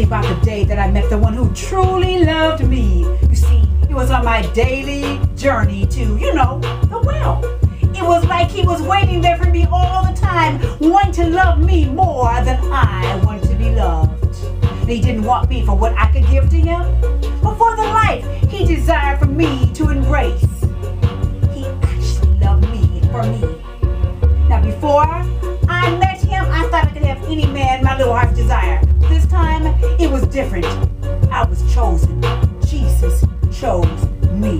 about the day that I met the one who truly loved me. You see, it was on my daily journey to, the well. It was like he was waiting there for me all the time, wanting to love me more than I want to be loved. And he didn't want me for what I could give to him, but for the life he desired for me to embrace. He actually loved me for me. Now before I met him, I thought I could have any man my little heart's desire. This time, it was different. I was chosen. Jesus chose me.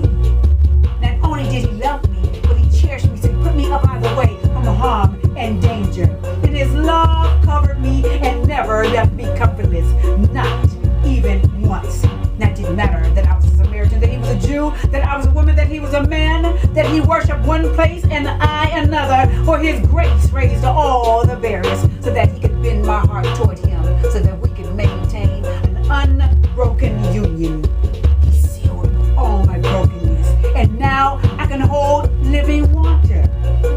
Not only did he love me, but he cherished me, so he put me up out of the way from harm and danger. And his love covered me and never left me comfortless, not even once. And that didn't matter that I was a Samaritan, that he was a Jew, that I was a woman, that he was a man, that he worshiped one place and I another, for his grace raised all the barriers so that he could bend my heart toward him, so that we could maintain an unbroken union. He sealed all my brokenness, and now I can hold living water.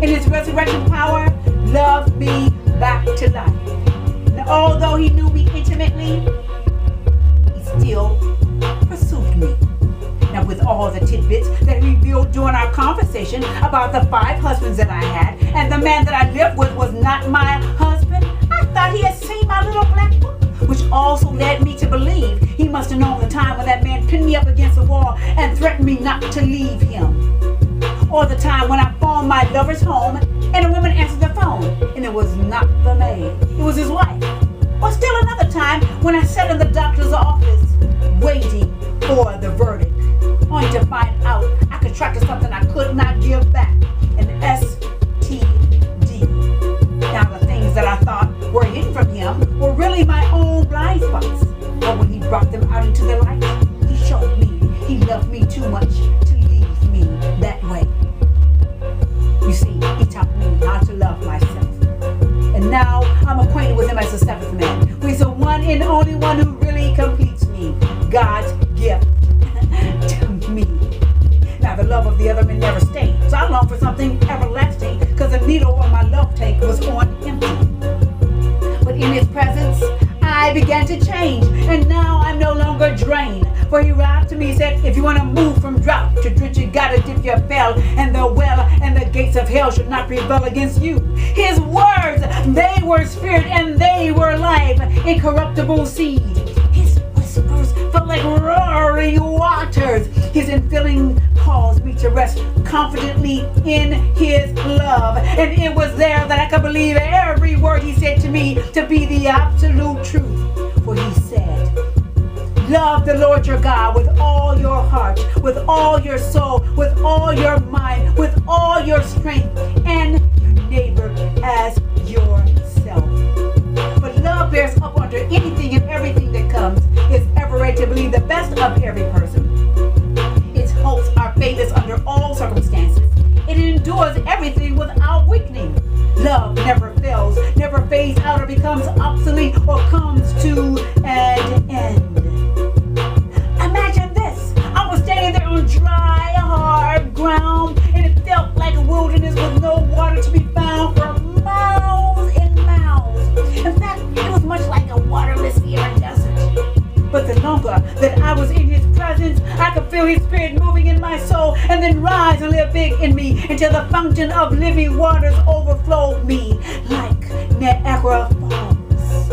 In his resurrection power, love me back to life. And although he knew me intimately, he still pursued me. Now, with all the tidbits that he revealed during our conversation about the 5 husbands that I had, and the man that I lived with was not my husband, I thought he had seen my little black book, which also led me to believe he must have known the time when that man pinned me up against the wall and threatened me not to leave him. Or the time when I phoned my lover's home and a woman answered the phone, and it was not the maid, it was his wife. Or still another time when I sat in the doctor's office waiting for the verdict, only to find out I contracted something I could not give back, an STD. Now the things that I thought were hidden from him were really my own blind spots. But when he brought them out into the light, he showed me he loved me too much to leave me that way. You see, he taught me how to love myself. And now I'm acquainted with him as the 7th man, who is the one and only one who really completes me. God's gift to me. Now the love of the other men never stayed, so I longed for something everlasting, because the needle on my love tank was on empty. But in his presence, I began to change, and now I'm no longer drained. For he arrived to me and said, if you want to move from drought to drench, you gotta dip your bell, and the well and the gates of hell should not prevail against you. His words, they were spirit and they were life, incorruptible seed. His whispers felt like roaring waters. His infilling caused me to rest confidently in his love. And it was there that I could believe every word he said to me to be the absolute truth. For he said, love the Lord your God with all your heart, with all your soul, with all your mind, with all your strength, and your neighbor as yourself. But love bears up under anything and everything that comes. It's ever ready to believe the best of every person. Its hopes are faithless under all circumstances. It endures everything without weakening. Love never fails, never fades out or becomes obsolete or comes to an end. Imagine this. I was standing there on dry, hard ground, and it felt like a wilderness with no water to be found for miles and miles. In fact, it was much like a waterless arid desert. But the longer that I was in his presence, I could feel his spirit moving in my soul and then rise and live big in me until the fountain of living waters overflowed me like Niagara Falls.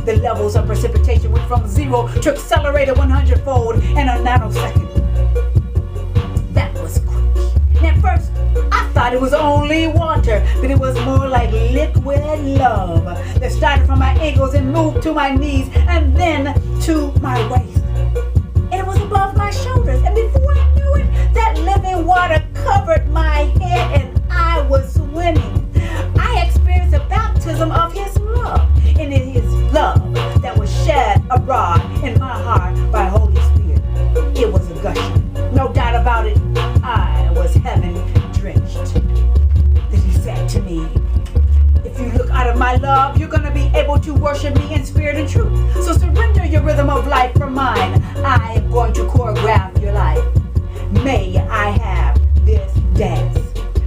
The levels of precipitation went from 0 to accelerated 100-fold in a nanosecond. That was quick. And at first, I thought it was only water, but it was more like liquid love that started from my ankles and moved to my knees and then to my waist. And it was above my shoulders. And before I knew it, that living water covered my head and I was swimming. I experienced the baptism of his love, and in his love that was shed abroad in my heart by Holy Spirit. It was a gushing. No doubt about it, I was heaven drenched. Then he said to me, if you look out of my love, you're going to be able to worship me in spirit and truth. So surrender your rhythm of life for mine. I am going to choreograph your life. May I have this dance.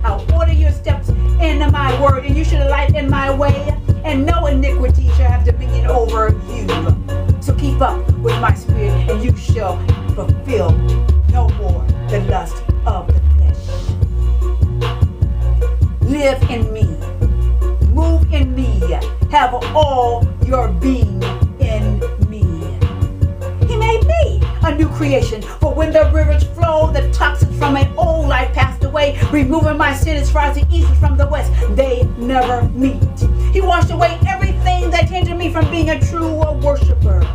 I'll order your steps into my word, and you should alight in my way, and no iniquity shall have dominion over you. So live up with my spirit, and you shall fulfill no more the lust of the flesh. Live in me, move in me, have all your being in me. He made me a new creation, for when the rivers flow, the toxins from an old life passed away, removing my sin as far as the east is from the west. They never meet. He washed away everything that hindered me from being a true worshiper,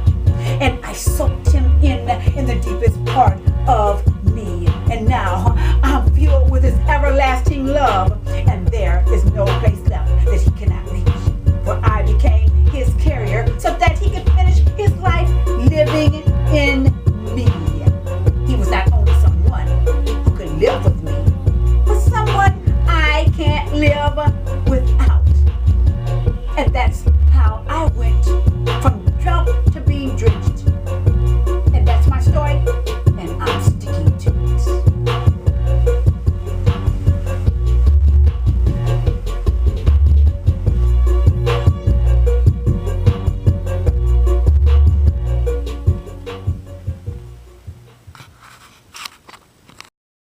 and I soaked him in the deepest part of me. And now I'm filled with his everlasting love, and there is no place